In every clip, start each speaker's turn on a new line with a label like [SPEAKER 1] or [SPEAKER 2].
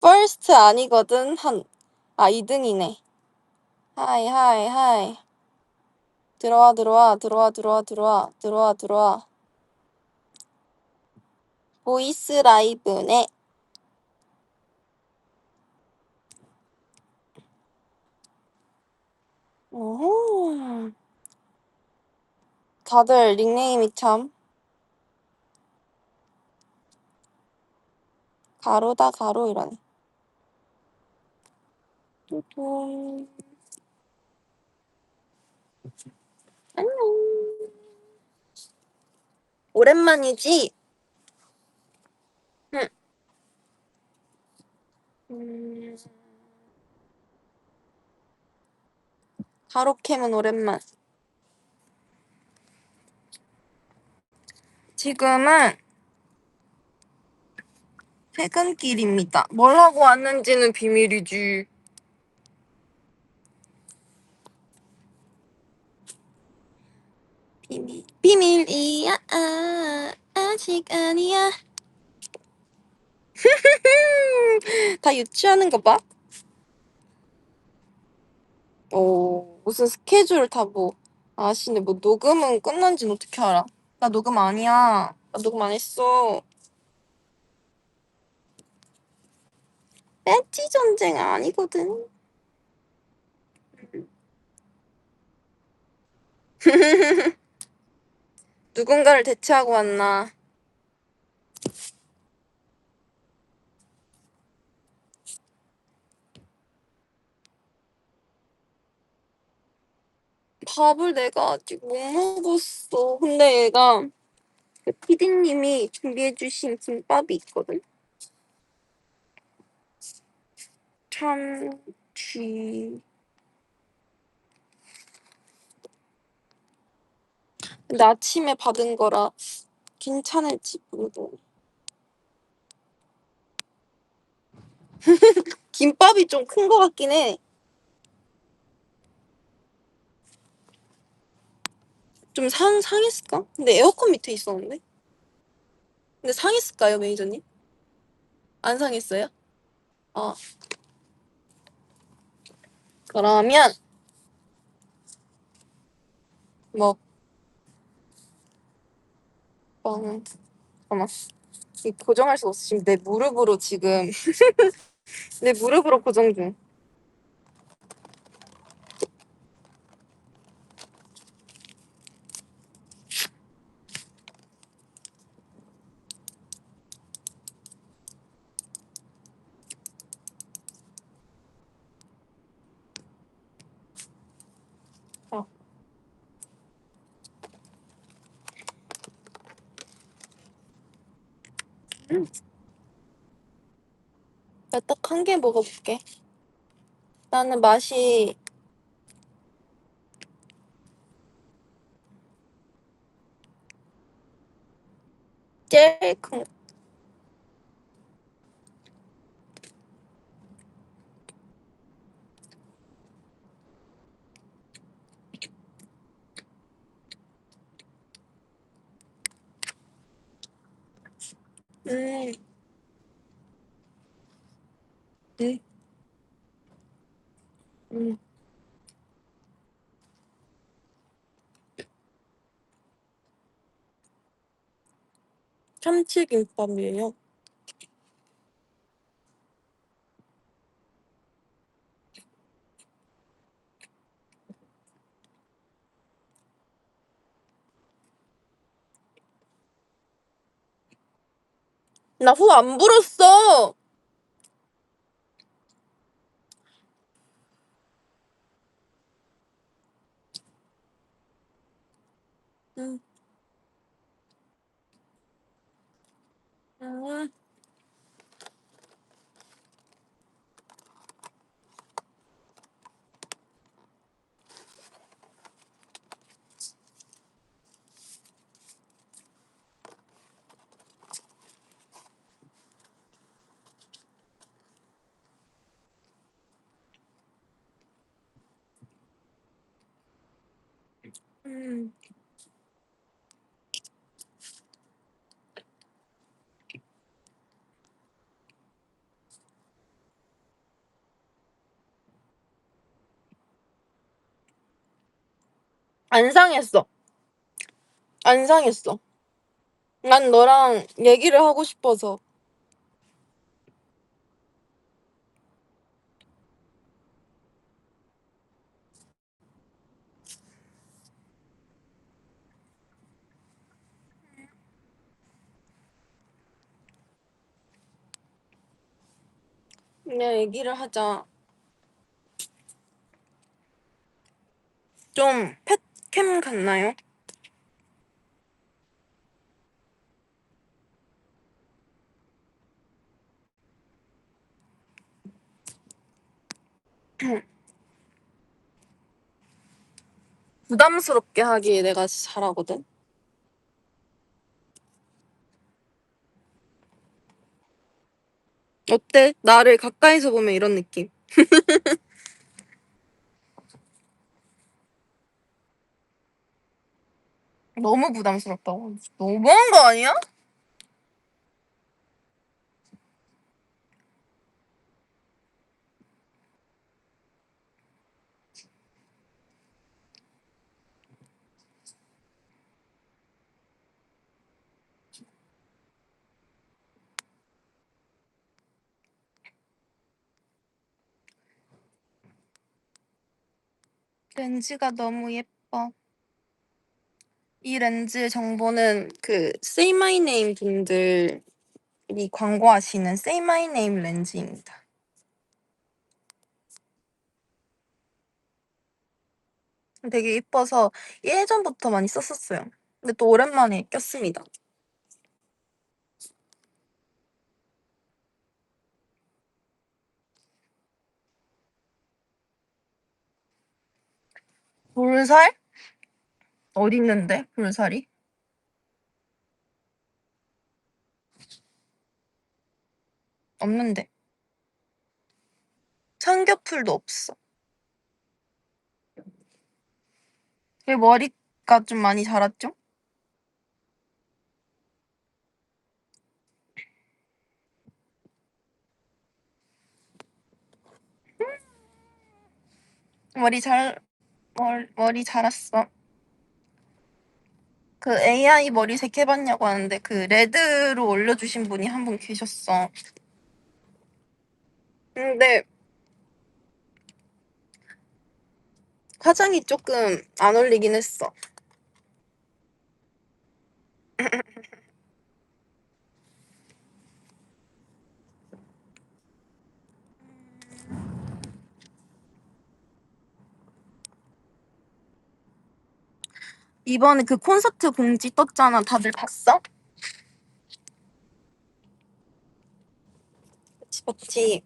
[SPEAKER 1] first 아니거든. 2등이네. 하이 하이 하이. 들어와. 보이스 라이브네. 오호. 다들 닉네임이 참 가로다 가로 이러네. 안녕. 오랜만이지? 응. 가로캠은 오랜만. 지금은 퇴근길입니다. 뭘 하고 왔는지는 비밀이지. 비밀이야. 아직 아니야. 다 유치하는 거 봐? 무슨 스케줄 다 뭐 아시네. 뭐 녹음은 끝난지는 어떻게 알아? 나 녹음 아니야. 나 녹음 안 했어. 배지 전쟁 아니거든. 누군가를 대체하고 왔나? 밥을 내가 아직 못 먹었어. 근데 얘가 그 피디님이 준비해주신 김밥이 있거든. 참치. 근데 아침에 받은 거라 괜찮을지 모르겠네. 김밥이 좀 큰 거 같긴 해. 좀 상했을까? 근데 에어컨 밑에 있었는데? 근데 상했을까요, 매니저님? 안 상했어요? 어. 그러면 뭐 잠깐만. 이 고정할 수 없어. 지금 내 무릎으로 지금 내 무릎으로 고정 중. 어. 나 딱 한 개 먹어볼게. 나는 맛이 제일 큰. 음. 음. 음. 참치김밥이에요. 나 후 안 불었어. 음. 음. 음. 안 상했어. 안 상했어. 난 너랑 얘기를 하고 싶어서. 그냥 얘기를 하자. 좀 펫캠 같나요? 부담스럽게 하기에 내가 잘하거든. 어때? 나를 가까이서 보면 이런 느낌. 너무 부담스럽다고. 너무한 거 아니야? 렌즈가 너무 예뻐. 이 렌즈의 정보는 그 Say My Name 분들이 광고하시는 Say My Name 렌즈입니다. 되게 예뻐서 예전부터 많이 썼었어요. 근데 또 오랜만에 꼈습니다. 볼살? 어디 있는데 볼살이? 없는데. 청겹풀도 없어. 왜 머리가 좀 많이 자랐죠? 머리 잘 머리 자랐어. 그 AI 머리색 해봤냐고 하는데 그 레드로 올려주신 분이 한 분 계셨어. 근데 화장이 조금 안 어울리긴 했어. 이번에 그 콘서트 공지 떴잖아. 다들 봤어? 그치, 봤지.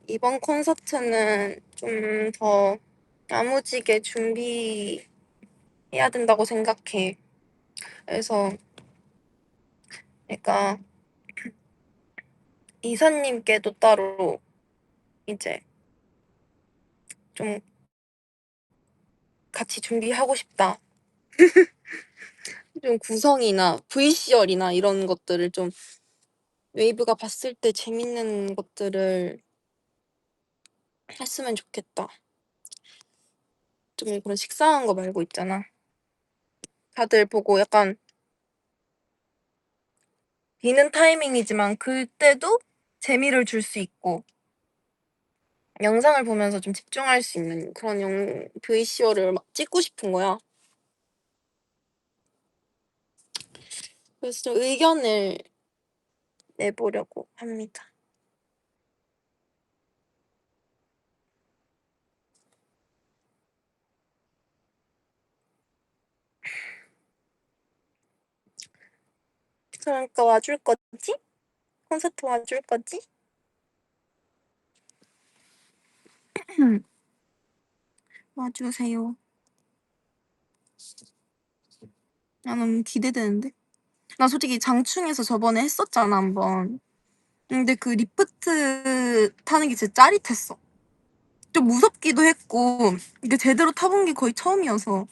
[SPEAKER 1] 이번 콘서트는 좀 더 야무지게 준비해야 된다고 생각해. 그래서 내가 이사님께도 따로 이제 좀 같이 준비하고 싶다. 좀 구성이나 VCR이나 이런 것들을 좀 웨이브가 봤을 때 재밌는 것들을 했으면 좋겠다. 좀 그런 식상한 거 말고 있잖아. 다들 보고 약간 비는 타이밍이지만 그때도 재미를 줄 수 있고 영상을 보면서 좀 집중할 수 있는 그런 VCR을 막 찍고 싶은 거야. 그래서 좀 의견을 내보려고 합니다. 그러니까 와줄 거지? 콘서트 와줄 거지? 와주세요. 나 너무 기대되는데? 나 솔직히 장충에서 저번에 했었잖아, 한번. 근데 그 리프트 타는 게 진짜 짜릿했어. 좀 무섭기도 했고, 이게 제대로 타본 게 거의 처음이어서.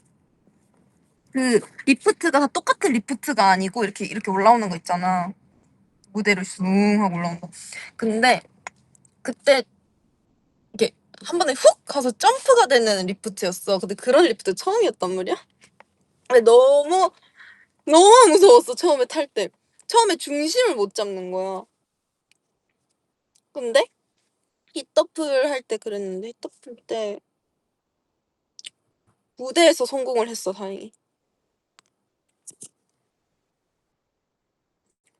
[SPEAKER 1] 그 리프트가 다 똑같은 리프트가 아니고 이렇게 올라오는 거 있잖아. 무대를 슝 하고 올라오는 거. 근데 그때 이게 한 번에 훅 가서 점프가 되는 리프트였어. 근데 그런 리프트 처음이었단 말이야. 근데 너무 무서웠어. 처음에 탈 때. 처음에 중심을 못 잡는 거야. 근데 히터풀 할 때 그랬는데 히터풀 때 무대에서 성공을 했어, 다행히.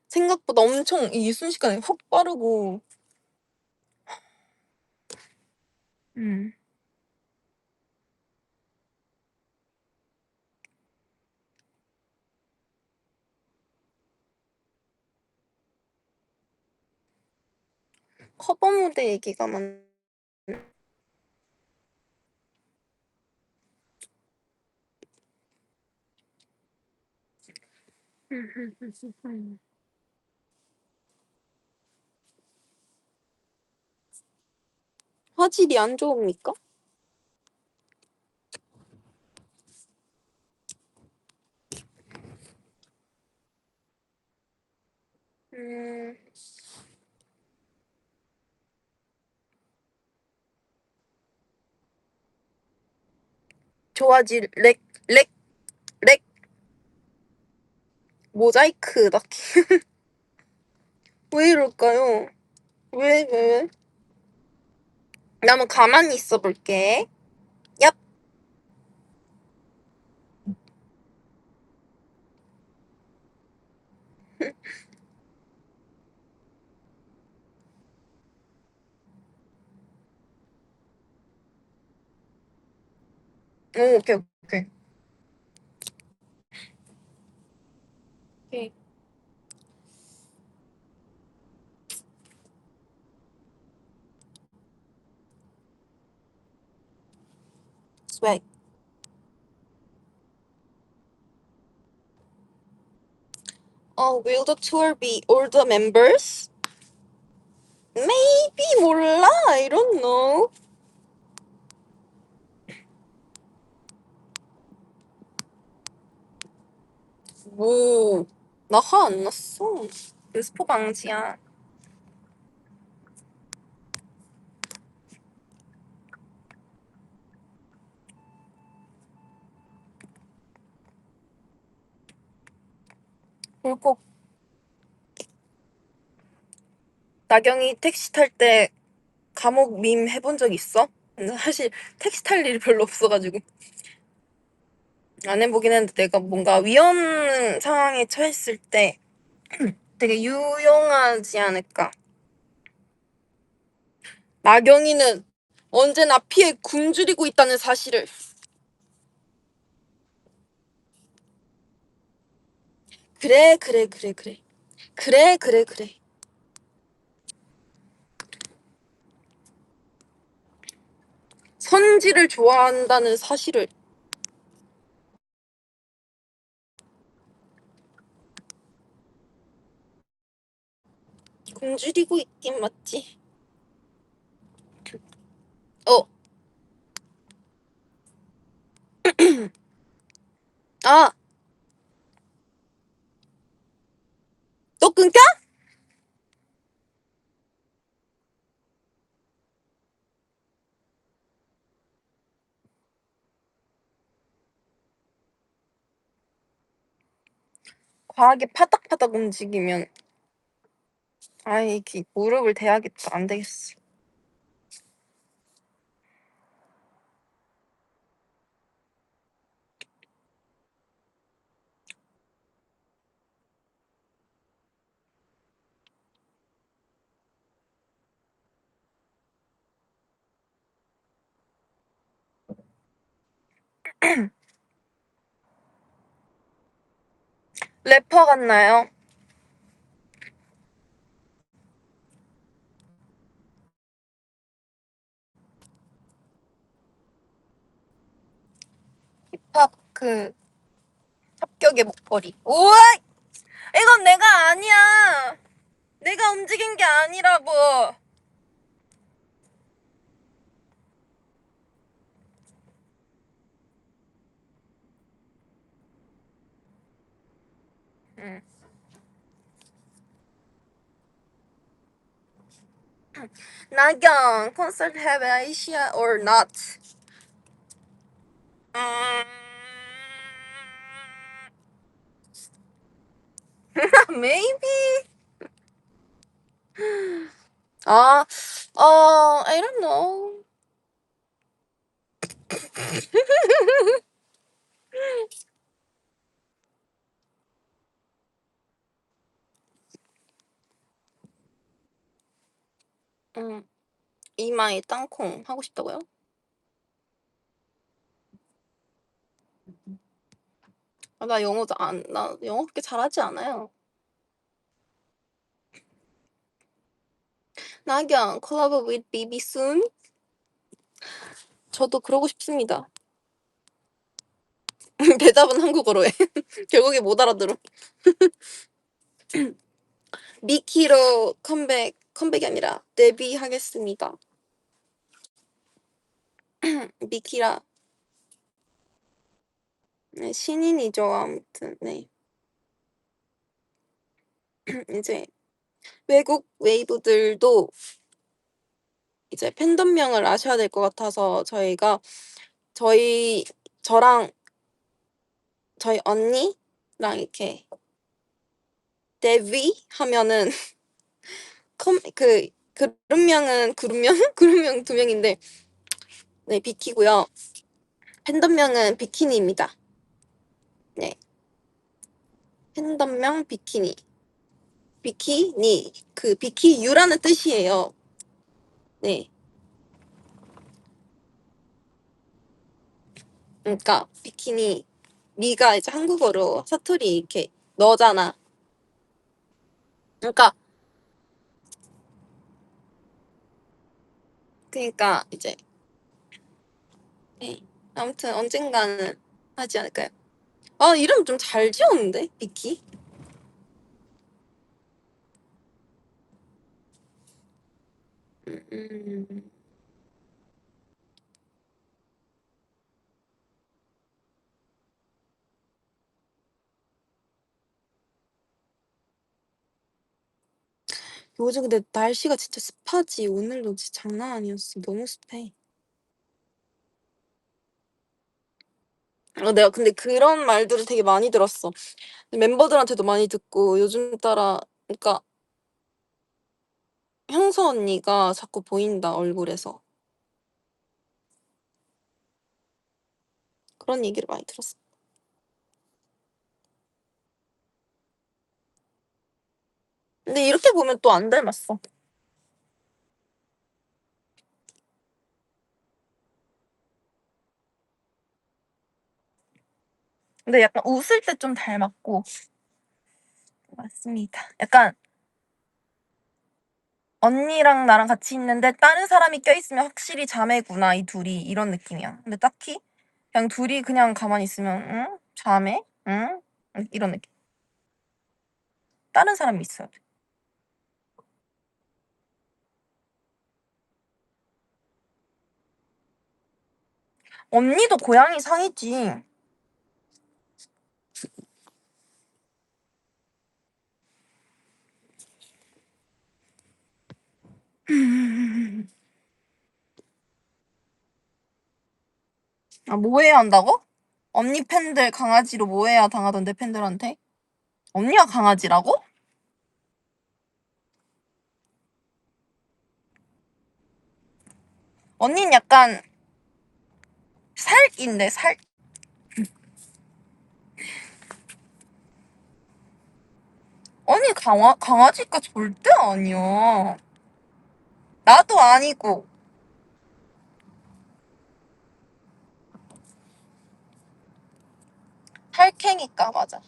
[SPEAKER 1] 생각보다 엄청 이 순식간에 훅 빠르고. 커버 무대 얘기가 많. 화질이 안 좋습니까? 좋아질 렉 모자이크 낳기. 왜 이럴까요? 왜? 나 한번 가만히 있어 볼게. 얍. 오, 오케이. Swag. Will the tour be all the members? Maybe 몰라. I don't know. 뭐, 나 화 안 났어. 스포 방지야. 꼭 나경이 택시 탈 때 감옥 밈 해본 적 있어? 근데 사실 택시 탈 일이 별로 없어가지고 안 해보긴 했는데 내가 뭔가 위험 상황에 처했을 때 되게 유용하지 않을까. 나경이는 언제나 피해 굶주리고 있다는 사실을. 그래. 선지를 좋아한다는 사실을. 굶주리고 있긴 맞지. 어, 아, 또 끊겨? 과하게 파닥파닥 움직이면 이게 무릎을 대야겠다. 안 되겠어. 래퍼 같나요? 힙합 합격의 목걸이. 우와! 이건 내가 아니야. 내가 움직인 게 아니라고. 응. 나경 concert have Asia or not? Maybe. 아, I don't know. 이마에 땅콩 하고 싶다고요? 나 영어 그렇게 잘하지 않아요. 나경 collab with BB soon? 저도 그러고 싶습니다. 대답은 한국어로 해. 결국에 못 알아들어. 미키로 컴백이 아니라 데뷔하겠습니다. 미키라. 네, 신인이죠, 아무튼. 네. 이제 외국 웨이브들도 이제 팬덤명을 아셔야 될 것 같아서 저랑 저희 언니랑 이렇게 데뷔하면은 그룹명은 그룹명 2명인데 네, 비키고요. 팬덤명은 비키니입니다. 네. 팬덤명 비키니. 비키니. 비키유라는 뜻이에요. 네. 그러니까 비키니 니가 이제 한국어로 사투리 이렇게 너잖아. 그러니까 이제 네. 아무튼 언젠가는 하지 않을까요? 아, 이름 좀 잘 지었는데 비키. 음. 요즘 근데 날씨가 진짜 습하지. 오늘도 진짜 장난 아니었어. 너무 습해. 내가 근데 그런 말들을 되게 많이 들었어. 멤버들한테도 많이 듣고 요즘 따라 그러니까 형서 언니가 자꾸 보인다 얼굴에서. 그런 얘기를 많이 들었어. 근데 이렇게 보면 또 안 닮았어. 근데 약간 웃을 때 좀 닮았고. 맞습니다. 약간 언니랑 나랑 같이 있는데 다른 사람이 껴있으면 확실히 자매구나 이 둘이 이런 느낌이야. 근데 딱히 그냥 둘이 그냥 가만히 있으면 응? 자매? 응? 이런 느낌. 다른 사람이 있어야 돼. 언니도 고양이 상이지. 아, 모해야 한다고? 언니 팬들 강아지로 모해야 당하던데 팬들한테? 언니가 강아지라고? 언니는 약간 살인데 살. 언니 강아지가 절대 아니야. 나도 아니고. 살쾡이니까 맞아.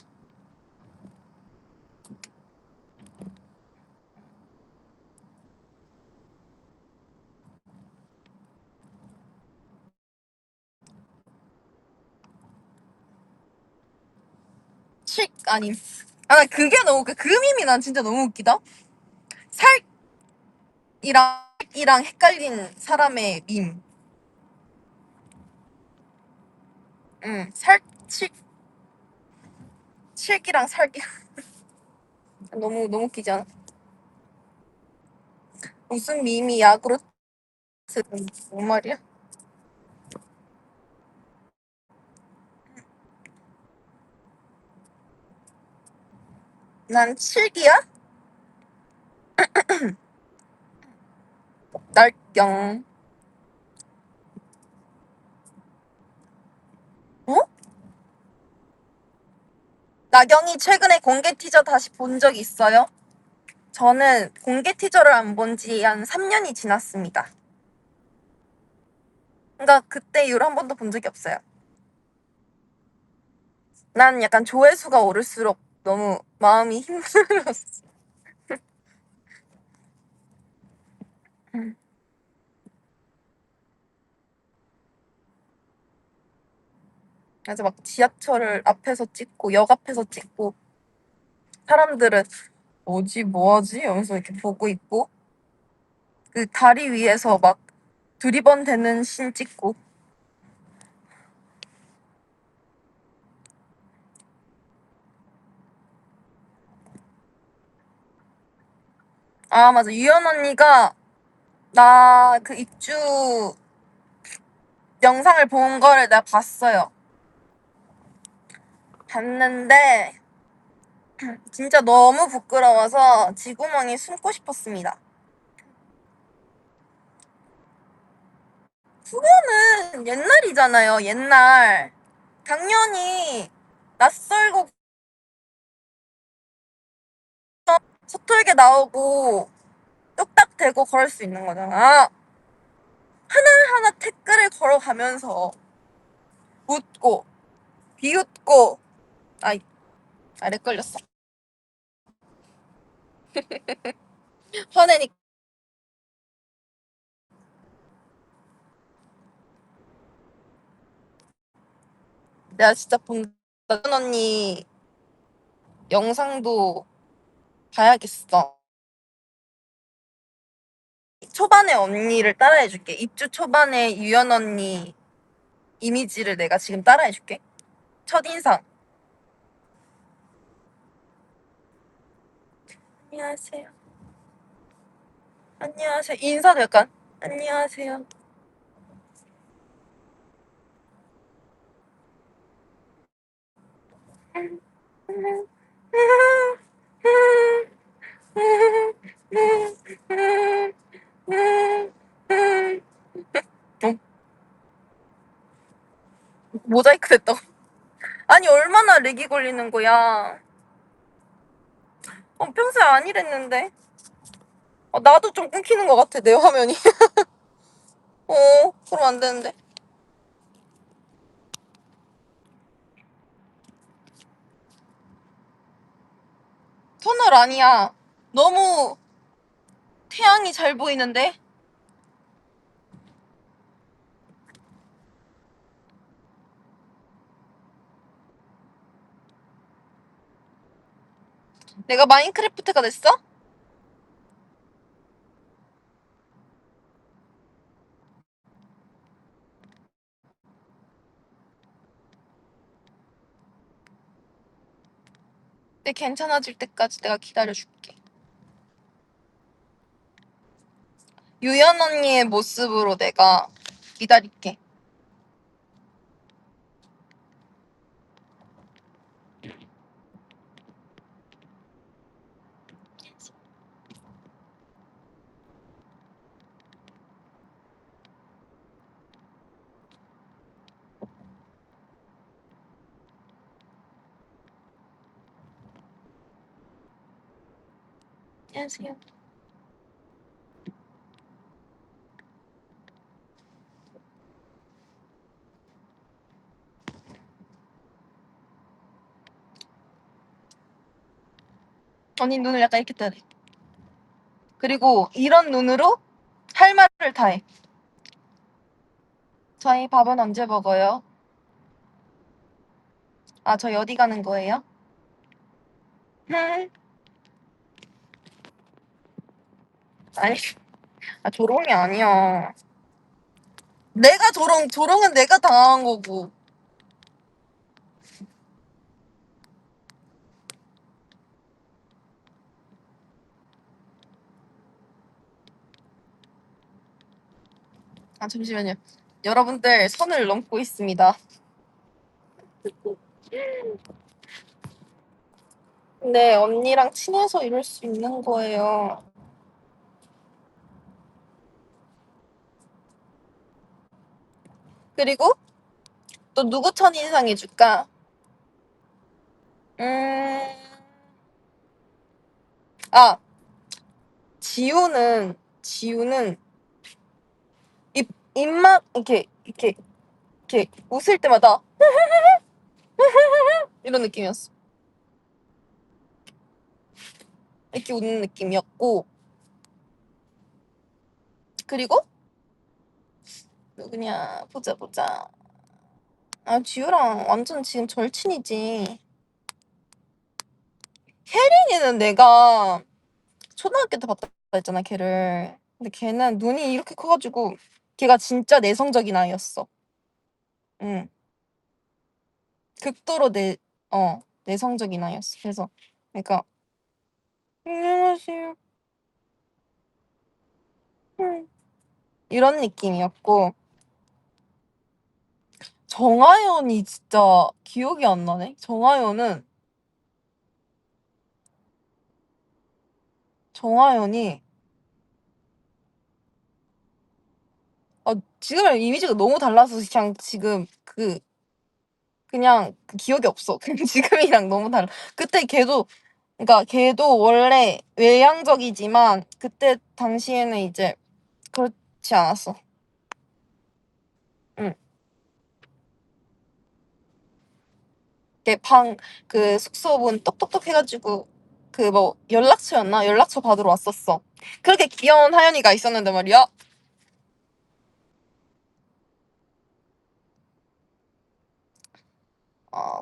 [SPEAKER 1] 칙 아님. 아, 나 그게 너무 웃겨. 그 밈이 난 진짜 너무 웃기다. 살이랑 헷갈린 사람의 밈. 응, 칠기랑 살기. 너무 웃기지 않아? 무슨 밈이 야구르트 뭔 말이야? 난 7기야? 날경. 어? 나경이 최근에 공개 티저 다시 본 적 있어요? 저는 공개 티저를 안 본 지 한 3년이 지났습니다. 그러니까 그때 이후로 한 번도 본 적이 없어요. 난 약간 조회수가 오를수록 너무 마음이 힘들었어. 그래서 막 지하철을 앞에서 찍고 역 앞에서 찍고 사람들은 뭐지 뭐하지? 이러면서 이렇게 보고 있고 그 다리 위에서 막 두리번대는 신 찍고. 아 맞아, 유연 언니가 나 그 입주 영상을 본 거를 내가 봤어요. 봤는데 진짜 너무 부끄러워서 쥐구멍에 숨고 싶었습니다. 그거는 옛날이잖아요, 옛날. 당연히 낯설고 서툴게 나오고 뚝딱 대고 걸을 수 있는 거잖아. 하나하나 태클을 걸어가면서 웃고 비웃고. 아이, 아래 걸렸어. 화내니. 내가 진짜 본다 언니 영상도 봐야겠어. 초반에 언니를 따라해줄게. 입주 초반에 유연 언니 이미지를 내가 지금 따라해줄게. 첫인상. 안녕하세요. 안녕하세요. 인사도 약간 안녕하세요. 어? 모자이크 됐다고? 아니 얼마나 렉이 걸리는 거야. 평소에 안 이랬는데. 나도 좀 끊기는 것 같아 내 화면이. 그럼 안 되는데. 터널 아니야. 너무 태양이 잘 보이는데. 내가 마인크래프트가 됐어? 근데 괜찮아질 때까지 내가 기다려줄게. 유연 언니의 모습으로 내가 기다릴게. 안녕하세요. 언니 눈을 약간 이렇게 떠야 돼. 그리고 이런 눈으로 할 말을 다 해. 저희 밥은 언제 먹어요? 아, 저희 어디 가는 거예요? 아니, 조롱이 아니야. 내가 조롱은 내가 당한 거고. 아, 잠시만요. 여러분들, 선을 넘고 있습니다. 네, 언니랑 친해서 이럴 수 있는 거예요. 그리고 또 누구 첫인상 해줄까? 음, 아, 지우는 입맛, 이렇게 웃을 때마다 이런 느낌이었어. 이렇게 웃는 느낌이었고, 그리고 누구냐, 보자. 아, 지우랑 완전 지금 절친이지. 혜린이는 내가 초등학교 때 봤다 했잖아, 걔를. 근데 걔는 눈이 이렇게 커가지고 걔가 진짜 내성적인 아이였어. 응. 극도로 내성적인 아이였어. 그래서 그러니까 안녕하세요. 이런 느낌이었고, 정하연이 진짜 기억이 안 나네. 정하연이 지금 이미지가 너무 달라서 그냥 지금 그냥 그 기억이 없어. 그냥 지금이랑 너무 달라. 그때 걔도 원래 외향적이지만 그때 당시에는 이제 그렇지 않았어. 응. 걔 숙소 문 똑똑똑 해가지고 그 뭐 연락처였나? 연락처 받으러 왔었어. 그렇게 귀여운 하연이가 있었는데 말이야.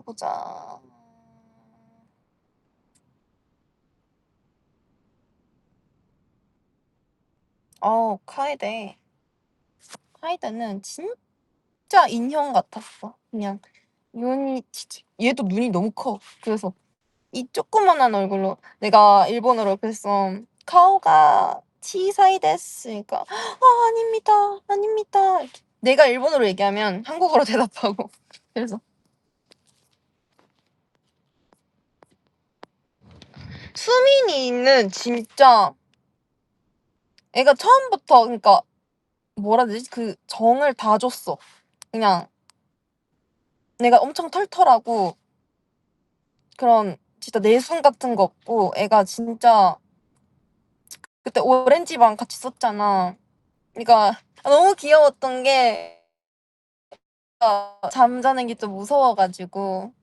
[SPEAKER 1] 보자. 카에데. 카에데는 진짜 인형 같았어. 그냥 눈이 진짜 얘도 눈이 너무 커. 그래서 이 조그만한 얼굴로 내가 일본어로 그랬어. 카오가 치사이 데스. 그러니까 아닙니다. 이렇게. 내가 일본어로 얘기하면 한국어로 대답하고. 그래서 수민이는 진짜 애가 처음부터 그러니까 뭐라 해야 되지? 그 정을 다 줬어. 그냥 내가 엄청 털털하고 그런 진짜 내숭 같은 거 없고 애가 진짜 그때 오렌지방 같이 썼잖아. 그러니까 너무 귀여웠던 게 잠자는 게 좀 무서워가지고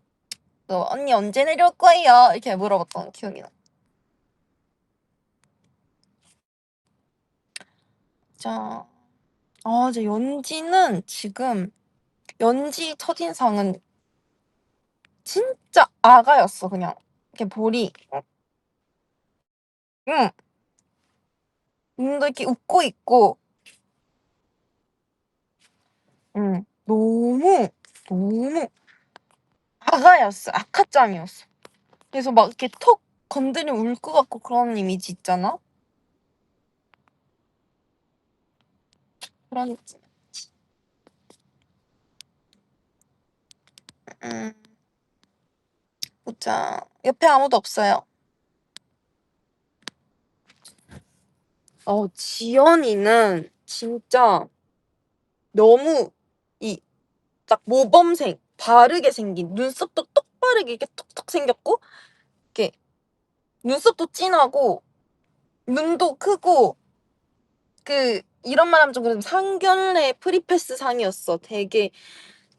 [SPEAKER 1] 또 언니 언제 내려올 거예요? 이렇게 물어봤던 기억이 나. 자, 이제 연지 첫인상은 진짜 아가였어, 그냥. 이렇게 볼이. 응. 눈도 이렇게 웃고 있고, 응. 너무 아가였어. 아카짱이었어. 그래서 막 이렇게 톡 건드리면 울 것 같고 그런 이미지 있잖아? 그런, 음, 보자. 옆에 아무도 없어요. 지연이는 진짜 너무 이 딱 모범생 바르게 생긴 눈썹도 똑바르게 이렇게 톡톡 생겼고 이렇게 눈썹도 진하고 눈도 크고 이런 말 하면 좀 그래도 상견례 프리패스 상이었어. 되게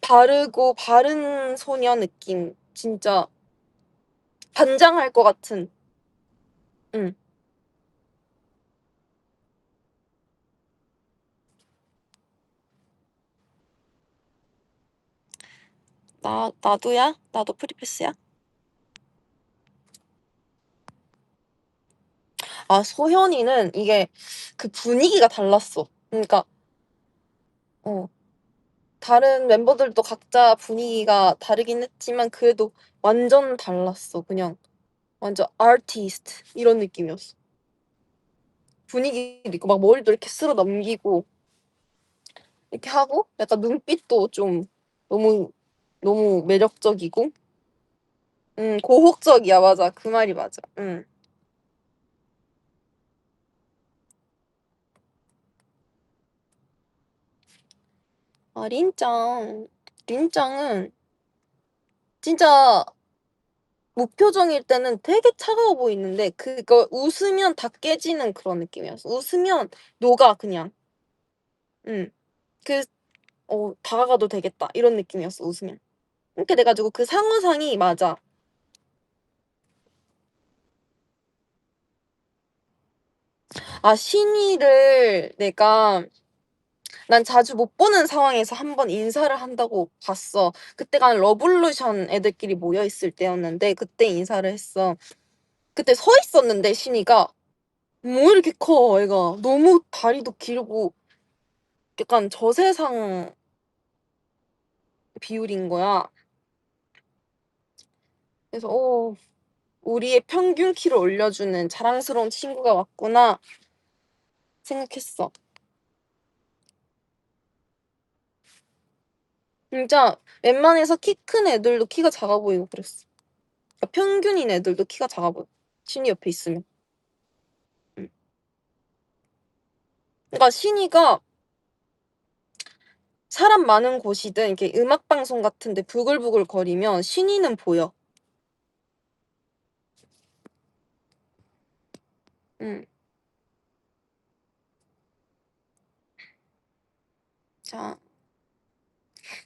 [SPEAKER 1] 바르고 바른 소녀 느낌. 진짜 반장할 것 같은. 응. 나도야? 나도 프리패스야? 소현이는 이게 그 분위기가 달랐어. 그러니까 어 다른 멤버들도 각자 분위기가 다르긴 했지만 그래도 완전 달랐어. 그냥 완전 아티스트 이런 느낌이었어. 분위기도 있고 막 머리도 이렇게 쓸어 넘기고 이렇게 하고 약간 눈빛도 좀 너무 너무 매력적이고 고혹적이야. 맞아. 그 말이 맞아. 응. 아 린짱. 린짱은 진짜 무표정일 때는 되게 차가워 보이는데 그거 웃으면 다 깨지는 그런 느낌이었어. 웃으면 녹아 그냥. 응. 그 다가가도 되겠다 이런 느낌이었어 웃으면. 이렇게 돼 가지고 그 상어상이 맞아. 아 신이를 내가 난 자주 못 보는 상황에서 한 번 인사를 한다고 봤어. 그때가 러블루션 애들끼리 모여 있을 때였는데 그때 인사를 했어. 그때 서 있었는데 신이가 뭐 이렇게 커 애가. 너무 다리도 길고 약간 저세상 비율인 거야. 그래서 우리의 평균 키를 올려주는 자랑스러운 친구가 왔구나 생각했어. 진짜 웬만해서 키 큰 애들도 키가 작아 보이고 그랬어. 그러니까 평균인 애들도 키가 작아 보여. 신이 옆에 있으면. 응. 그러니까 신이가 사람 많은 곳이든 이렇게 음악 방송 같은데 부글부글 거리면 신이는 보여. 응. 자,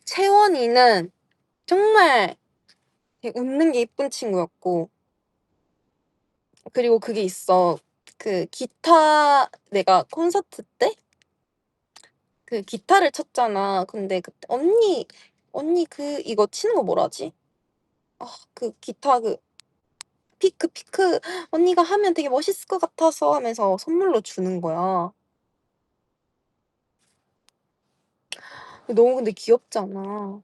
[SPEAKER 1] 채원이는 정말 되게 웃는 게 이쁜 친구였고, 그리고 그게 있어. 그 기타 내가 콘서트 때 그 기타를 쳤잖아. 근데 그때 언니 그 이거 치는 거 뭐라지? 아, 그 기타 그 피크 언니가 하면 되게 멋있을 것 같아서 하면서 선물로 주는 거야. 너무 근데 귀엽잖아.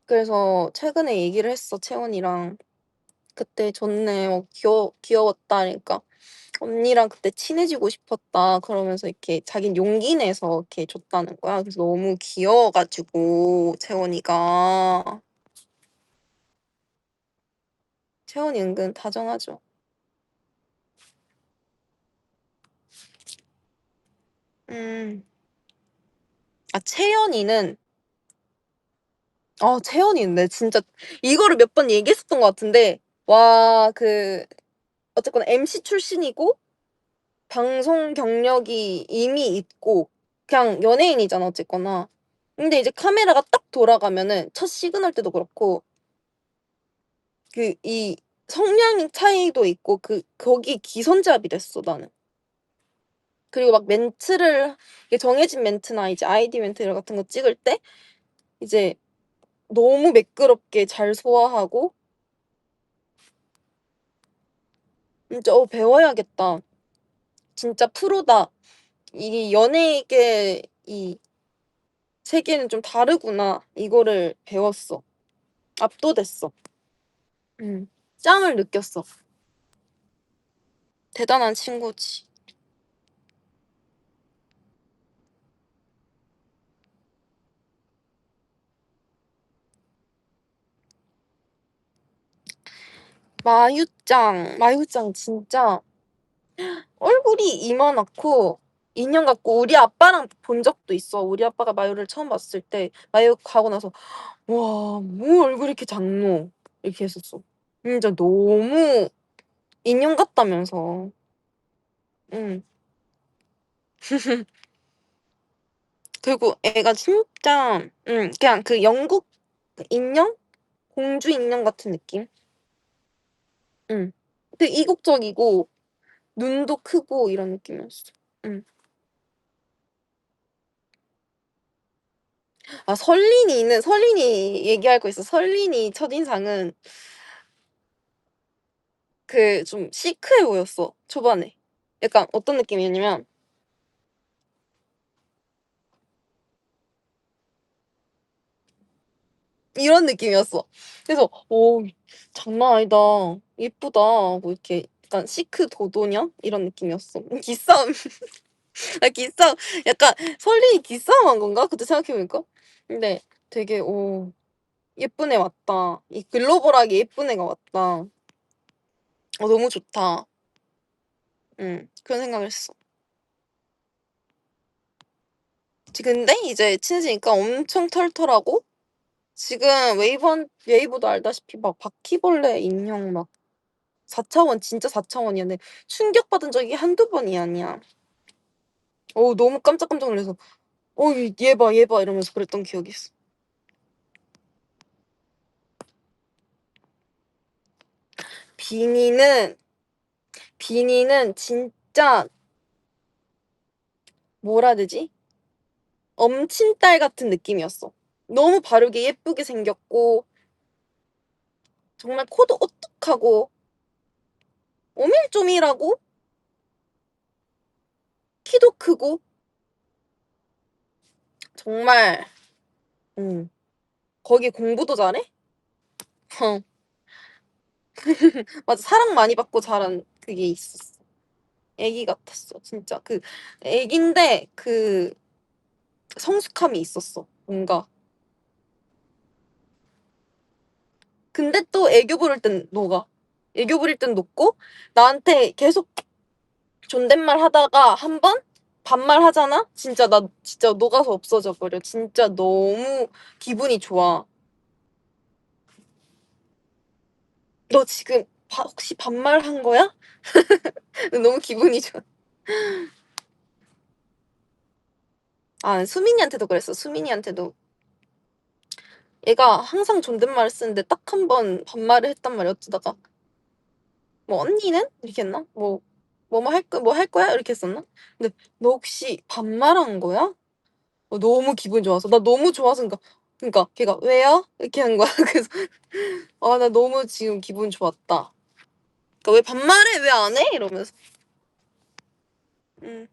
[SPEAKER 1] 그래서 최근에 얘기를 했어, 채원이랑. 그때 줬네. 귀여웠다니까. 언니랑 그때 친해지고 싶었다. 그러면서 이렇게 자긴 용기 내서 이렇게 줬다는 거야. 그래서 너무 귀여워가지고, 채원이가. 채원이 은근 다정하죠. 음. 아, 채연이는 내 진짜 이거를 몇 번 얘기했었던 것 같은데, 와, 어쨌거나 MC 출신이고, 방송 경력이 이미 있고 그냥 연예인이잖아 어쨌거나. 근데 이제 카메라가 딱 돌아가면은 첫 시그널 때도 그렇고 이 성량 차이도 있고 거기 기선제압이 됐어 나는. 그리고 막 멘트를 이게 정해진 멘트나 이제 아이디 멘트 같은 거 찍을 때 이제 너무 매끄럽게 잘 소화하고 진짜 배워야겠다. 진짜 프로다. 이 연예계 이 세계는 좀 다르구나. 이거를 배웠어. 압도됐어. 음. 짱을 느꼈어. 대단한 친구지. 마유짱 진짜 얼굴이 이만하고 인형 같고 우리 아빠랑 본 적도 있어. 우리 아빠가 마유를 처음 봤을 때 마유 가고 나서 와, 뭐 얼굴이 이렇게 작노? 이렇게 했었어. 진짜 너무 인형 같다면서. 응. 그리고 애가 진짜 그냥 그 영국 인형? 공주 인형 같은 느낌? 응. 되게 이국적이고 눈도 크고 이런 느낌이었어. 응. 아 설린이 얘기할 거 있어. 설린이 첫인상은 좀 시크해 보였어 초반에. 약간 어떤 느낌이었냐면 이런 느낌이었어. 그래서 오 장난 아니다. 예쁘다. 뭐 이렇게 약간 시크 도도녀 이런 느낌이었어. 기싸움 나 기싸움 약간 설린이 기싸움한 건가? 그때 생각해 보니까. 근데 되게 예쁜 애 왔다. 이 글로벌하게 예쁜 애가 왔다. 너무 좋다. 그런 생각을 했어. 근데 이제 친해지니까 엄청 털털하고 지금 웨이브도 알다시피 막 바퀴벌레 인형 막 4차원 진짜 4차원이야. 근데 충격받은 적이 한두 번이 아니야. 너무 깜짝깜짝 놀라서 얘 봐, 얘 봐 이러면서 그랬던 기억이 있어. 비니는 진짜 뭐라 해야 되지? 엄친딸 같은 느낌이었어. 너무 바르게 예쁘게 생겼고 정말 코도 오뚝하고 오밀조밀하고 키도 크고 정말 거기 공부도 잘해? 어. 맞아. 사랑 많이 받고 자란 그게 있었어. 애기 같았어. 진짜 애긴데 성숙함이 있었어. 뭔가. 근데 또 애교 부릴 땐 녹아. 애교 부릴 땐 녹고 나한테 계속 존댓말 하다가 한 번 반말하잖아? 진짜 나 진짜 녹아서 없어져 버려. 진짜 너무 기분이 좋아. "너 지금 혹시 반말한 거야?" 너무 기분이 좋아. 수민이한테도 그랬어. 수민이한테도. 얘가 항상 존댓말을 쓰는데 딱 한 번 반말을 했단 말이야 어쩌다가. 뭐 "언니는?" 이렇게 했나? 뭐 할 거야?" 이렇게 했었나? 근데 "너 혹시 반말한 거야?" 너무 기분이 좋아서 나 너무 좋아서 그러니까 걔가 "왜요?" 이렇게 한 거야. 그래서 나 너무 지금 기분 좋았다. 그러니까 "왜 반말해? 왜 안 해?" 이러면서. 음.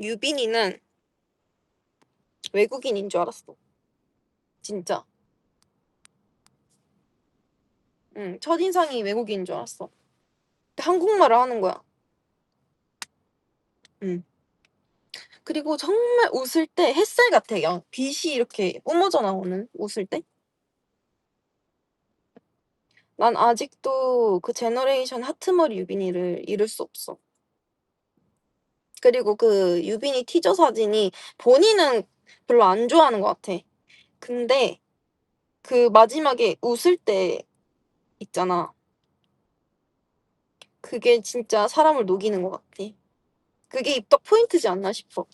[SPEAKER 1] 유빈이는 외국인인 줄 알았어. 진짜. 첫인상이 외국인인 줄 알았어. 근데 한국말을 하는 거야. 음. 그리고 정말 웃을 때 햇살 같아. 그냥 빛이 이렇게 뿜어져 나오는 웃을 때. 난 아직도 그 제너레이션 하트머리 유빈이를 잃을 수 없어. 그리고 그 유빈이 티저 사진이 본인은 별로 안 좋아하는 것 같아. 근데 그 마지막에 웃을 때 있잖아. 그게 진짜 사람을 녹이는 것 같아. 그게 입덕 포인트지 않나 싶어.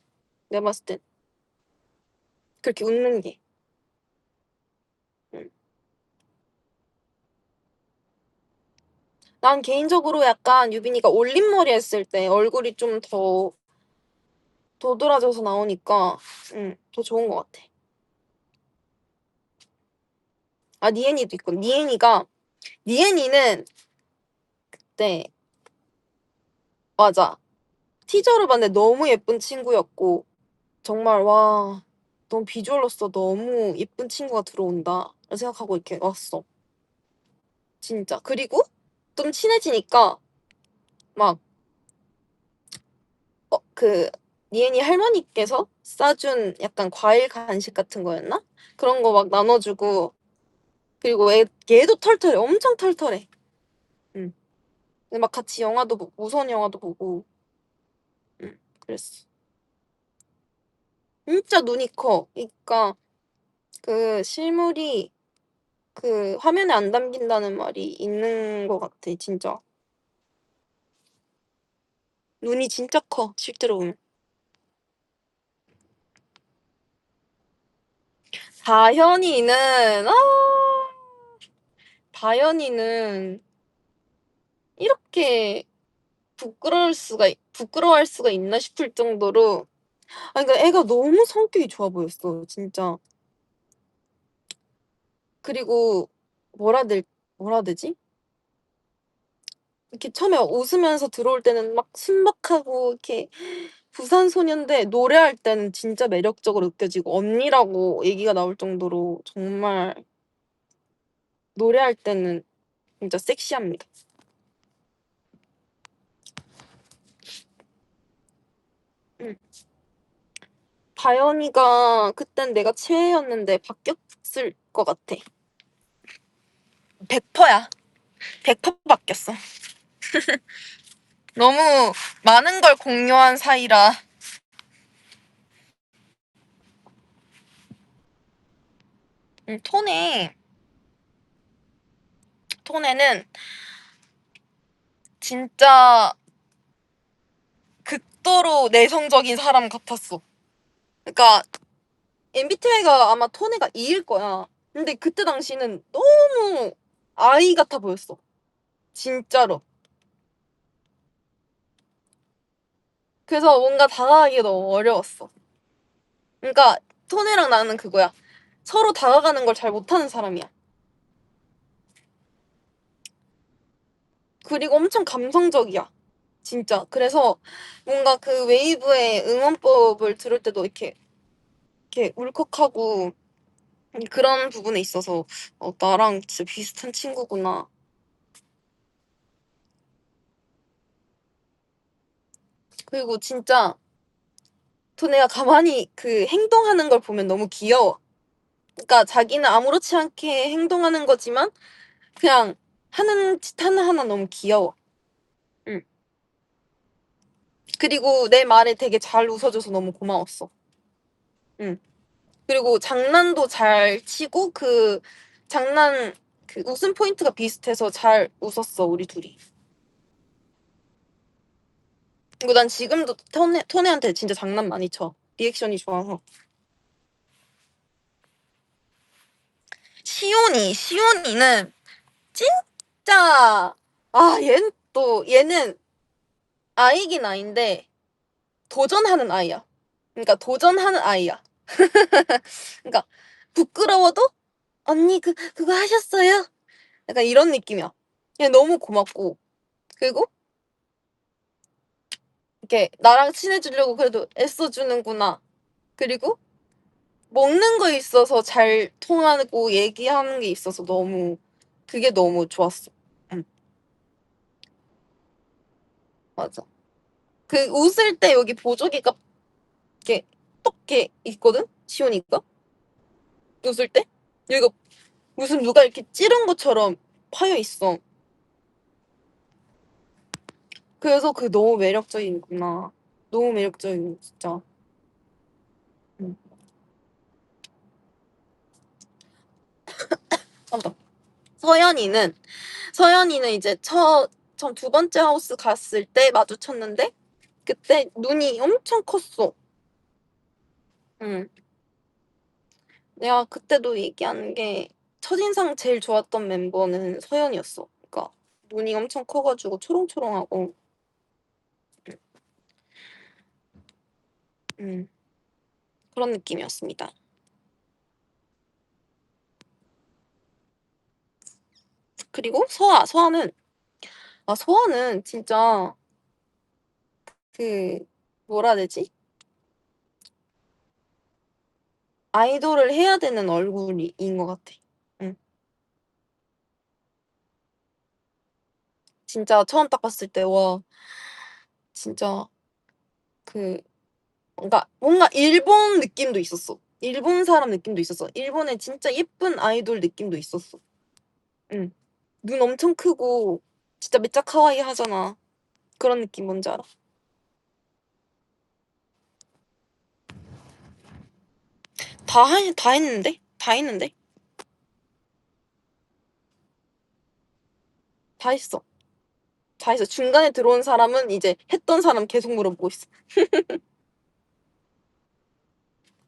[SPEAKER 1] 내가 봤을 땐. 그렇게 웃는 게. 음. 난 개인적으로 약간 유빈이가 올림머리 했을 때 얼굴이 좀 더 도드라져서 나오니까 더 좋은 것 같아. 니엔이도 있고 니엔이는 그때 맞아. 티저를 봤는데 너무 예쁜 친구였고 정말 너무 비주얼로서 너무 예쁜 친구가 들어온다 생각하고 이렇게 왔어. 진짜. 그리고 좀 친해지니까 막 니엔이 할머니께서 싸준 약간 과일 간식 같은 거였나? 그런 거 막 나눠주고 그리고 얘도 털털해. 엄청 털털해. 응. 근데 막 같이 영화도 보고 무서운 영화도 보고 그랬어. 진짜 눈이 커. 그러니까 실물이 화면에 안 담긴다는 말이 있는 것 같아 진짜. 눈이 진짜 커 실제로 보면. 다현이는 다현이는 이렇게 부끄러워할 수가 있나 싶을 정도로 그러니까 애가 너무 성격이 좋아 보였어 진짜. 그리고 뭐라 해야 되지? 이렇게 처음에 웃으면서 들어올 때는 막 순박하고 이렇게 부산소년데 노래할 때는 진짜 매력적으로 느껴지고 언니라고 얘기가 나올 정도로 정말 노래할 때는 진짜 섹시합니다. 응. 다현이가 그땐 내가 최애였는데 바뀌었을 것 같아. 100%야. 100% 바뀌었어. 너무 많은 걸 공유한 사이라. 톤에는 진짜 극도로 내성적인 사람 같았어. 그러니까 MBTI가 아마 톤에가 E일 거야. 근데 그때 당시는 너무 아이 같아 보였어. 진짜로. 그래서 뭔가 다가가기가 너무 어려웠어. 그러니까 톤이랑 나는 그거야. 서로 다가가는 걸 잘 못하는 사람이야. 그리고 엄청 감성적이야. 진짜. 그래서 뭔가 그 웨이브의 응원법을 들을 때도 이렇게 울컥하고 그런 부분에 있어서 나랑 진짜 비슷한 친구구나. 그리고 진짜 토네가 가만히 그 행동하는 걸 보면 너무 귀여워. 그러니까 자기는 아무렇지 않게 행동하는 거지만 그냥 하는 짓 하나하나 너무 귀여워. 응. 그리고 내 말에 되게 잘 웃어줘서 너무 고마웠어. 응. 그리고 장난도 잘 치고 그 장난 그 웃음 포인트가 비슷해서 잘 웃었어 우리 둘이. 그리고 난 지금도 토네한테 진짜 장난 많이 쳐. 리액션이 좋아서. 시온이는 진짜 얘는 아이긴 아이인데 도전하는 아이야. 그러니까 도전하는 아이야. 그러니까 부끄러워도 언니 그거 하셨어요? 약간 이런 느낌이야. 그냥 너무 고맙고 그리고 이렇게 나랑 친해지려고 그래도 애써주는구나. 그리고 먹는 거 있어서 잘 통하고 얘기하는 게 있어서 그게 너무 좋았어. 응, 맞아. 그 웃을 때 여기 보조개가 이렇게 똑게 있거든? 시온이가? 웃을 때? 여기가 무슨 누가 이렇게 찌른 것처럼 파여 있어. 그래서 그게 너무 매력적이구나. 너무 매력적이고 진짜. 응. 맞다. 서연이는 서연이는 이제 전 두 번째 하우스 갔을 때 마주쳤는데 그때 눈이 엄청 컸어. 응. 내가 그때도 얘기한 게 첫인상 제일 좋았던 멤버는 서연이었어. 그러니까 눈이 엄청 커가지고 초롱초롱하고. 음, 그런 느낌이었습니다. 그리고 소아는 진짜 그 뭐라 해야 되지? 아이돌을 해야 되는 얼굴인 것 같아. 응. 진짜 처음 딱 봤을 때 와 진짜 그 뭔가 일본 느낌도 있었어. 일본 사람 느낌도 있었어. 일본의 진짜 예쁜 아이돌 느낌도 있었어. 응. 눈 엄청 크고 진짜 매짝 카와이 하잖아. 그런 느낌 뭔지 알아? 다 했는데? 다 했는데? 다 했어. 다 했어. 중간에 들어온 사람은 이제 했던 사람 계속 물어보고 있어.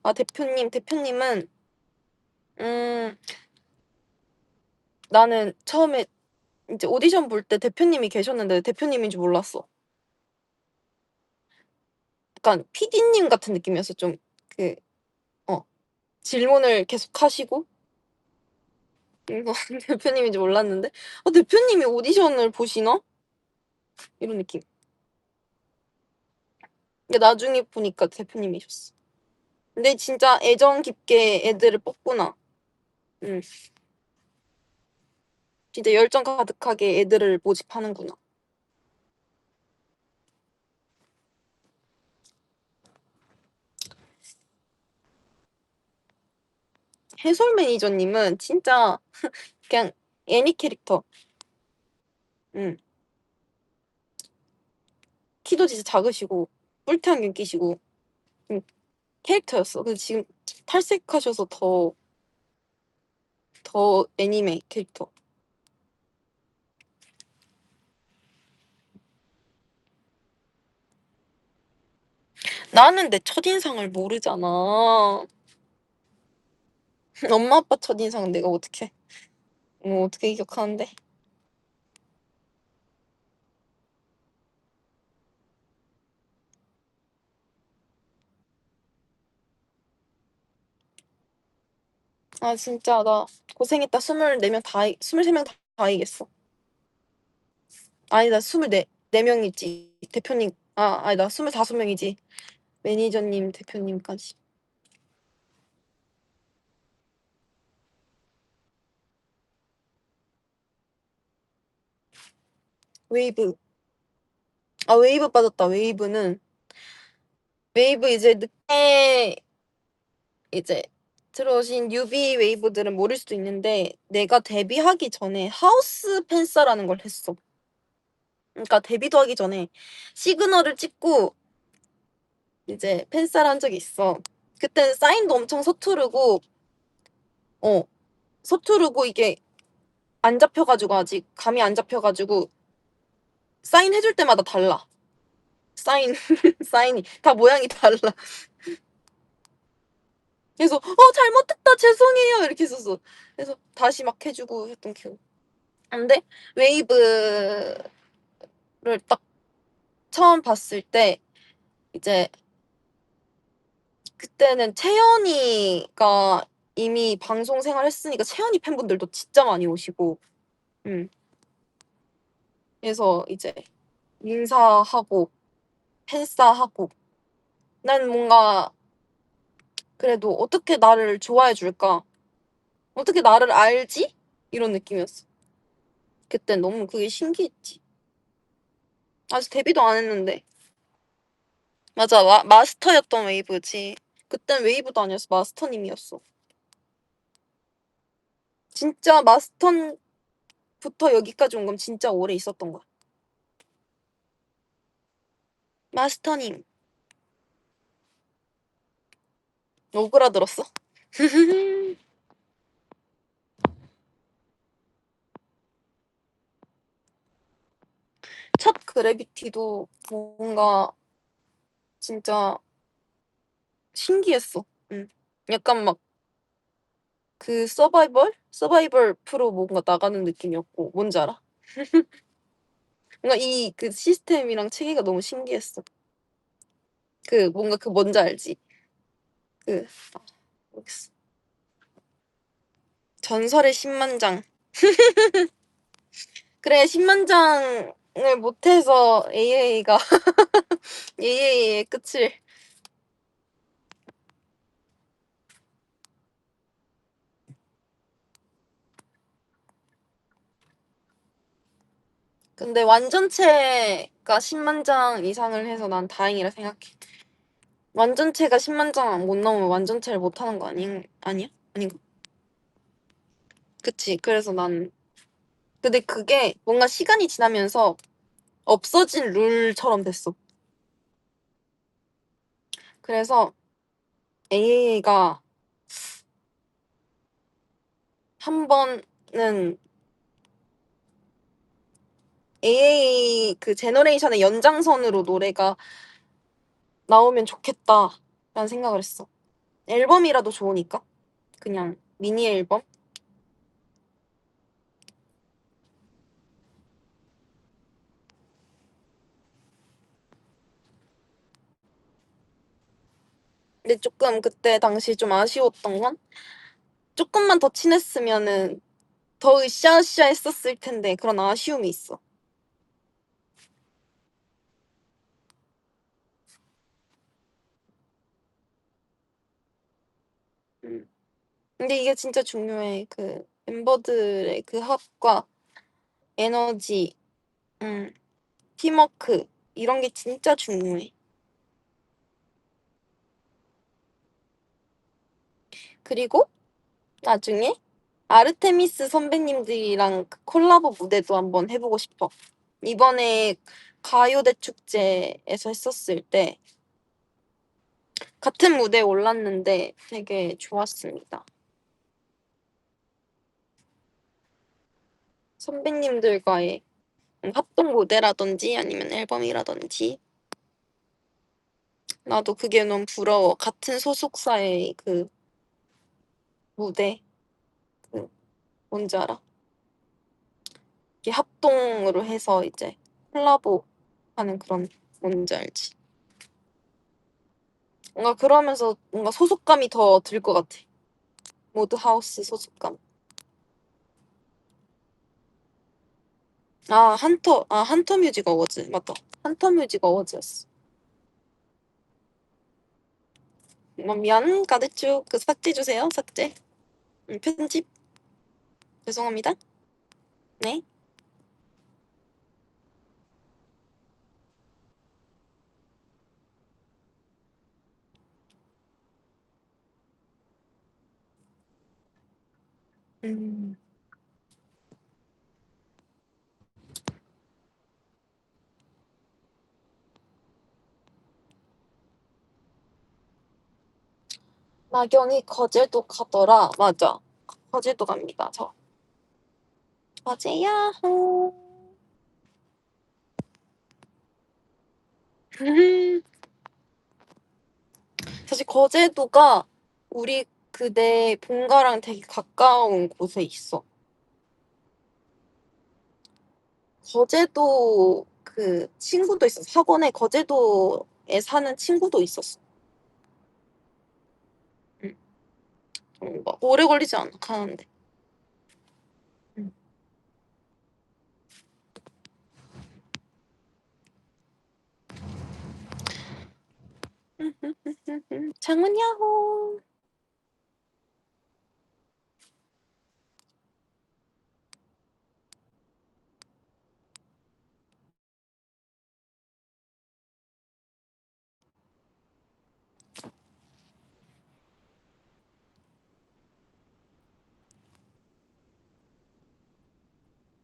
[SPEAKER 1] 아, 대표님은, 음, 나는 처음에 이제 오디션 볼 때 대표님이 계셨는데 대표님인 줄 몰랐어. 약간 PD님 같은 느낌이었어. 좀, 그, 어, 질문을 계속 하시고, 이거 대표님인 줄 몰랐는데, 대표님이 오디션을 보시나? 이런 느낌. 근데 나중에 보니까 대표님이셨어. 근데 진짜 애정 깊게 애들을 뽑구나. 응. 진짜 열정 가득하게 애들을 모집하는구나. 해솔 매니저님은 진짜 그냥 애니 캐릭터. 응. 키도 진짜 작으시고 뿔테 안경 끼시고 캐릭터였어. 근데 지금 탈색하셔서 더 애니메 캐릭터. 나는 내 첫인상을 모르잖아. 엄마 아빠 첫인상은 내가 어떻게 기억하는데? 아 진짜 나 고생했다. 23명 다 이겼어. 아니 나 24명이지. 대표님. 아니 나 25명이지. 매니저님, 대표님까지. 웨이브. 웨이브 빠졌다. 웨이브 이제 늦게 이제 들어오신 뉴비 웨이브들은 모를 수도 있는데 내가 데뷔하기 전에 하우스 팬싸라는 걸 했어. 그러니까 데뷔도 하기 전에 시그널을 찍고 이제 팬싸를 한 적이 있어. 그때는 사인도 엄청 어, 서투르고 이게 안 잡혀가지고 아직 감이 안 잡혀가지고 사인 해줄 때마다 달라. 사인 사인이 다 모양이 달라. 그래서 잘못했다 죄송해요 이렇게 했었어. 그래서 다시 막 해주고 했던 기억. 근데 웨이브를 딱 처음 봤을 때 이제 그때는 채연이가 이미 방송 생활했으니까 채연이 팬분들도 진짜 많이 오시고, 그래서 이제 인사하고 팬싸하고 난 뭔가 그래도 어떻게 나를 좋아해 줄까? 어떻게 나를 알지? 이런 느낌이었어. 그때 너무 그게 신기했지. 아직 데뷔도 안 했는데. 맞아, 마스터였던 웨이브지. 그땐 웨이브도 아니었어. 마스터님이었어. 진짜 마스터부터 여기까지 온 건 진짜 오래 있었던 거야. 마스터님. 오그라들었어? 첫 그래비티도 뭔가 진짜 신기했어. 응. 약간 막 그 서바이벌 프로 뭔가 나가는 느낌이었고, 뭔지 알아? 뭔가 그 시스템이랑 체계가 너무 신기했어. 뭔가 뭔지 알지? 그, 모르겠어. 전설의 10만장. 그래, 10만장을 못해서 AA가, AA의 끝을. 근데 완전체가 10만장 이상을 해서 난 다행이라 생각해. 완전체가 10만장 못 넘으면 완전체를 못하는 거 아니야? 아닌가? 그치. 그래서 근데 그게 뭔가 시간이 지나면서 없어진 룰처럼 됐어. 그래서 AA가 한 번은 AA 그 제너레이션의 연장선으로 노래가 나오면 좋겠다라는 생각을 했어. 앨범이라도 좋으니까. 그냥 미니 앨범? 근데 조금 그때 당시 좀 아쉬웠던 건 조금만 더 친했으면은 더 으쌰으쌰 했었을 텐데 그런 아쉬움이 있어. 음. 근데 이게 진짜 중요해. 그 멤버들의 그 합과 에너지, 음, 팀워크 이런 게 진짜 중요해. 그리고 나중에 아르테미스 선배님들이랑 그 콜라보 무대도 한번 해보고 싶어. 이번에 가요대 축제에서 했었을 때 같은 무대에 올랐는데 되게 좋았습니다. 선배님들과의 합동 무대라든지 아니면 앨범이라든지 나도 그게 너무 부러워. 같은 소속사의 그 무대 그 뭔지 알아? 이게 합동으로 해서 이제 콜라보 하는 그런 뭔지 알지? 뭔가 그러면서 뭔가 소속감이 더 들 것 같아. 모드 하우스 소속감. 한터 뮤직 어워즈. 맞다. 한터 뮤직 어워즈였어. 미안, 가대추. 그 삭제해주세요. 삭제. 편집. 죄송합니다. 네. 음. 나경이 거제도 가더라. 맞아. 거제도 갑니다. 저. 거제야호. 사실 거제도가 우리 그내 본가랑 되게 가까운 곳에 있어. 거제도 그 친구도 있어. 학원에 거제도에 사는 친구도 있었어. 응. 막 오래 걸리지 않아 가는데. 응. 장문 야호.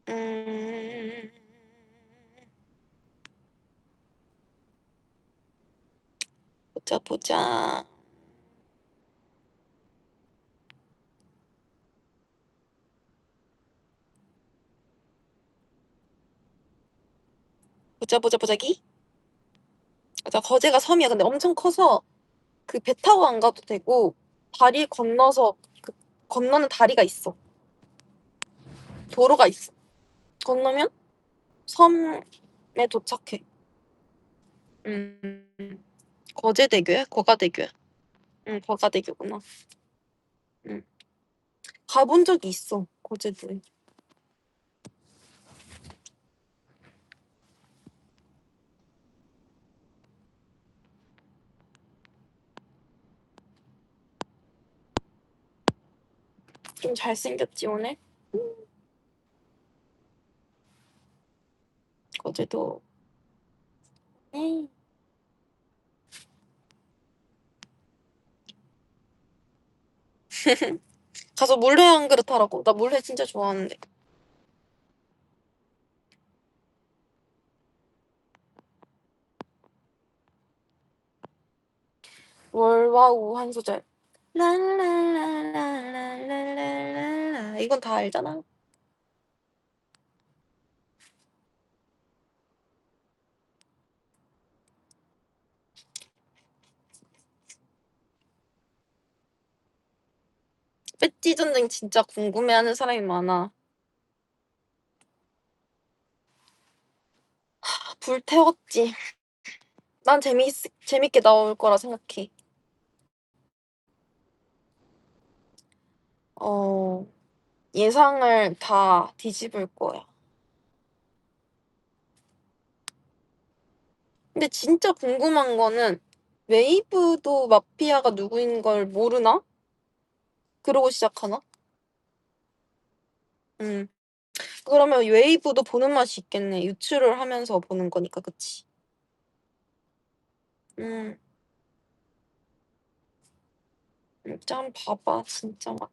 [SPEAKER 1] 음. 보자 보자. 보자기. 맞아, 거제가 섬이야. 근데 엄청 커서 그 배 타고 안 가도 되고 다리 건너서 그 건너는 다리가 있어. 도로가 있어. 건너면 섬에 도착해. 음. 거제대교야? 거가대교야? 응, 거가대교구나. 응. 가본 적이 있어, 거제도에. 좀 잘생겼지, 오늘? 거제도. 네. 가서 물회 한 그릇 하라고. 나 물회 진짜 좋아하는데. 월화우 한 소절. 랄랄랄랄랄랄랄라. 이건 다 알잖아. 배지 전쟁 진짜 궁금해하는 사람이 많아. 불태웠지. 난 재밌게 나올 거라 생각해. 어, 예상을 다 뒤집을 거야. 근데 진짜 궁금한 거는 웨이브도 마피아가 누구인 걸 모르나? 그러고 시작하나? 음. 그러면 웨이브도 보는 맛이 있겠네. 유출을 하면서 보는 거니까, 그치? 음. 진짜 한번 봐봐, 진짜 막.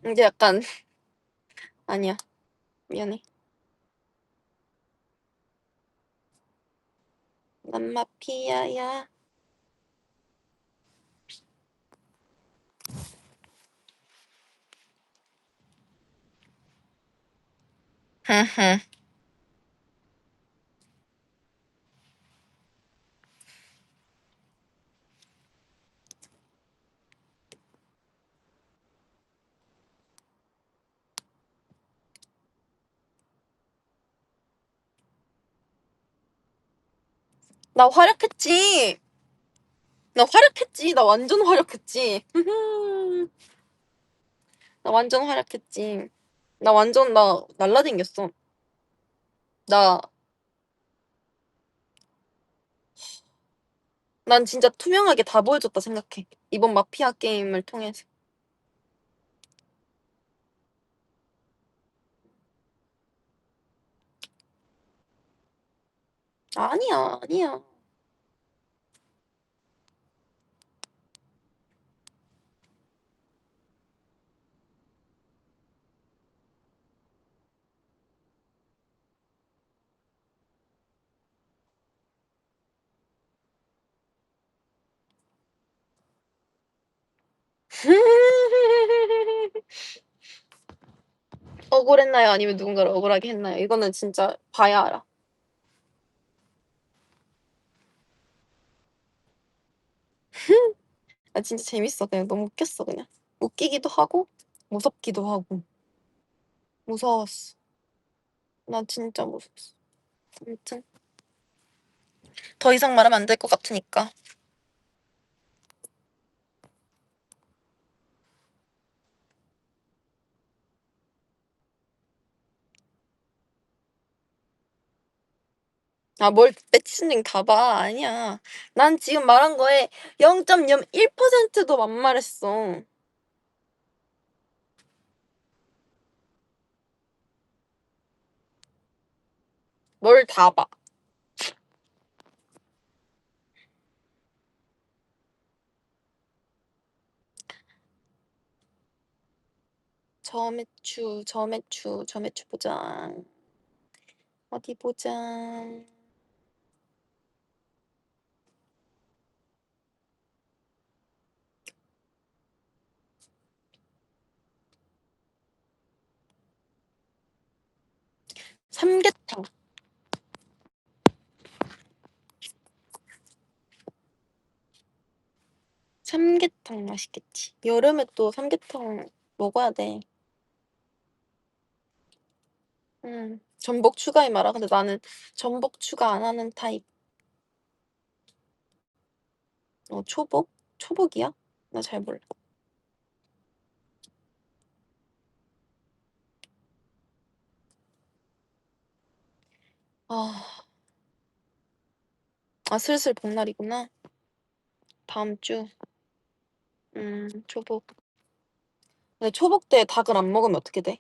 [SPEAKER 1] 이제 약간 아니야. 미안해. 난 마피아야. 흐흐. 나 활약했지. 나 활약했지. 나 완전 활약했지. 나 완전 활약했지. 나 완전 나 날라댕겼어. 난 진짜 투명하게 다 보여줬다 생각해. 이번 마피아 게임을 통해서. 아니야, 아니야. 억울했나요? 아니면 누군가를 억울하게 했나요? 이거는 진짜 봐야 알아. 나 진짜 재밌어. 그냥 너무 웃겼어, 그냥. 웃기기도 하고, 무섭기도 하고. 무서웠어. 나 진짜 무서웠어. 아무튼. 더 이상 말하면 안 될 것 같으니까. 아, 뭘 매치님 가봐. 아니야. 난 지금 말한 거에 0.01%도 막말했어. 뭘 다 봐. 저매추 보자. 어디 보자. 삼계탕. 삼계탕 맛있겠지. 여름에 또 삼계탕 먹어야 돼. 전복 추가해 마라. 근데 나는 전복 추가 안 하는 타입. 초복? 초복이야? 나 잘 몰라. 아, 슬슬 복날이구나. 다음 주. 초복. 근데 초복 때 닭을 안 먹으면 어떻게 돼?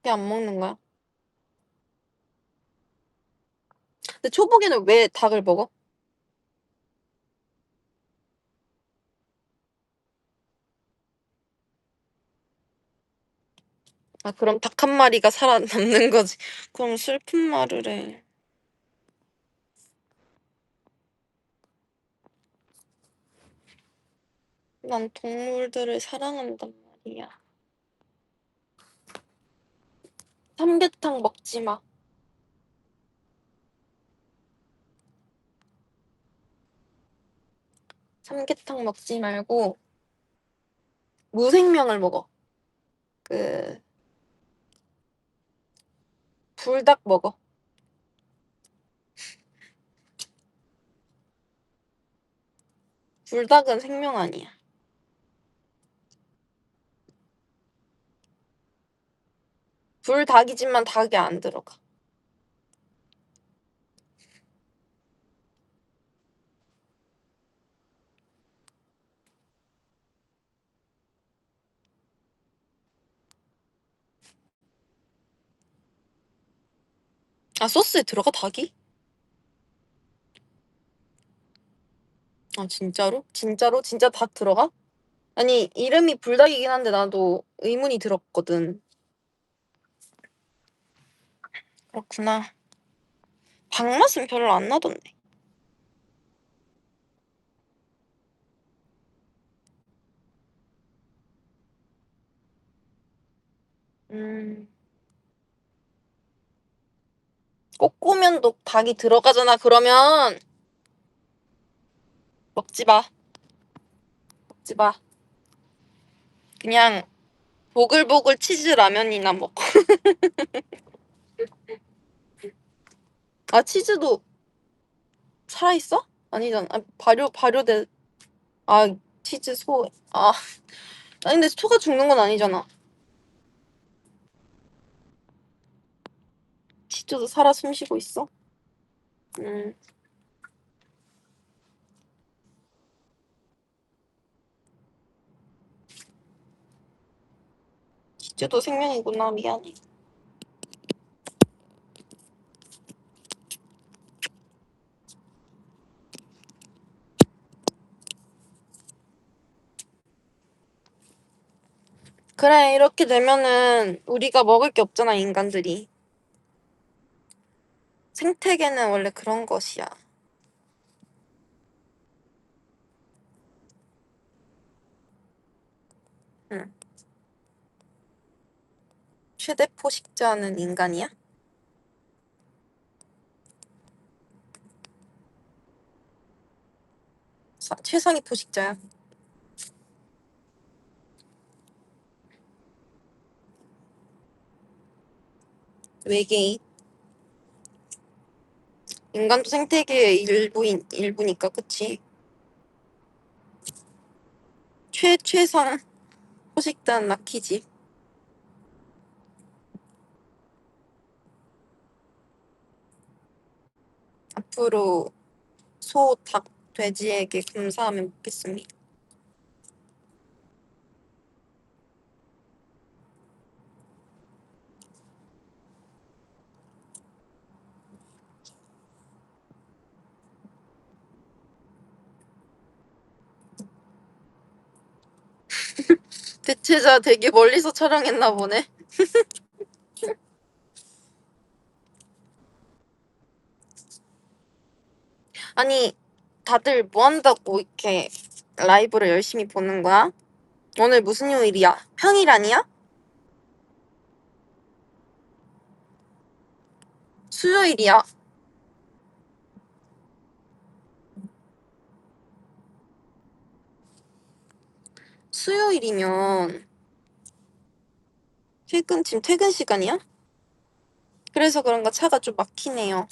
[SPEAKER 1] 회 안 먹는 거야? 근데 초복에는 왜 닭을 먹어? 아, 그럼 닭 한 마리가 살아남는 거지. 그럼 슬픈 말을 해. 난 동물들을 사랑한단 말이야. 삼계탕 먹지 마. 삼계탕 먹지 말고 무생명을 먹어. 그 불닭 먹어. 불닭은 생명 아니야. 불닭이지만 닭이 안 들어가. 아, 소스에 들어가 닭이? 아, 진짜로? 진짜로? 진짜 닭 들어가? 아니, 이름이 불닭이긴 한데 나도 의문이 들었거든. 그렇구나. 닭 맛은 별로 안 나던데. 음. 꼬꼬면도 닭이 들어가잖아, 그러면. 먹지 마. 먹지 마. 그냥 보글보글 치즈 라면이나 먹어. 아, 치즈도 살아있어? 아니잖아. 아, 발효돼. 아, 치즈 소. 아, 아니, 근데 소가 죽는 건 아니잖아. 치즈도 살아 숨쉬고 있어? 음, 치즈도 생명이구나. 미안해. 그래, 이렇게 되면은 우리가 먹을 게 없잖아, 인간들이. 생태계는 원래 그런 것이야. 응. 최대 포식자는 인간이야? 최상위 포식자야. 외계인. 인간도 생태계의 일부니까, 그치? 최상 포식자는 낙희지. 앞으로 소, 닭, 돼지에게 감사하며 먹겠습니다. 대체자 되게 멀리서 촬영했나 보네. 아니, 다들 뭐 한다고 이렇게 라이브를 열심히 보는 거야? 오늘 무슨 요일이야? 평일 아니야? 수요일이야. 수요일이면 지금 퇴근 시간이야? 그래서 그런가 차가 좀 막히네요.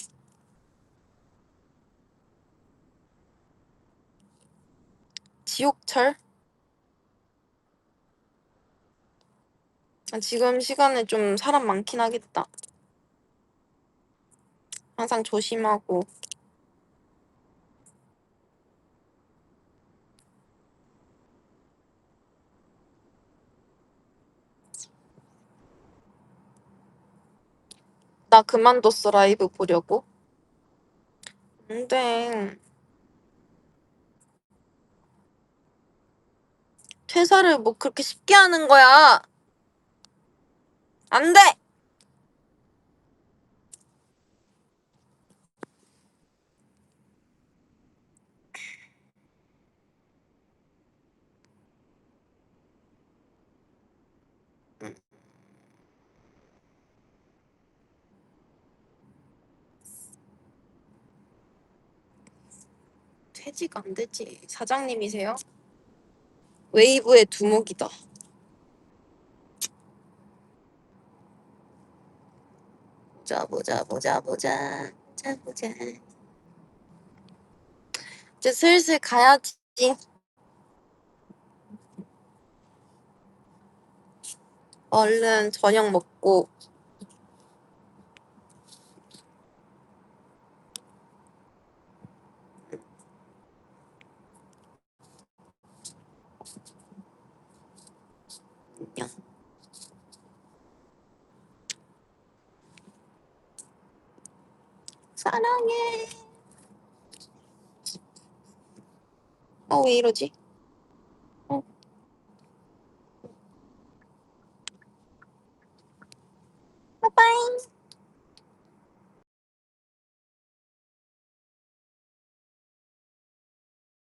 [SPEAKER 1] 지옥철? 아, 지금 시간에 좀 사람 많긴 하겠다. 항상 조심하고. 나 그만뒀어, 라이브 보려고. 근데 퇴사를 뭐 그렇게 쉽게 하는 거야. 안 돼! 퇴직 안 되지. 사장님이세요? 웨이브의 두목이다. 보자. 이제 슬슬 가야지. 얼른 저녁 먹고. 안녕. 사랑해. 왜 이러지? 어. 빠빠이.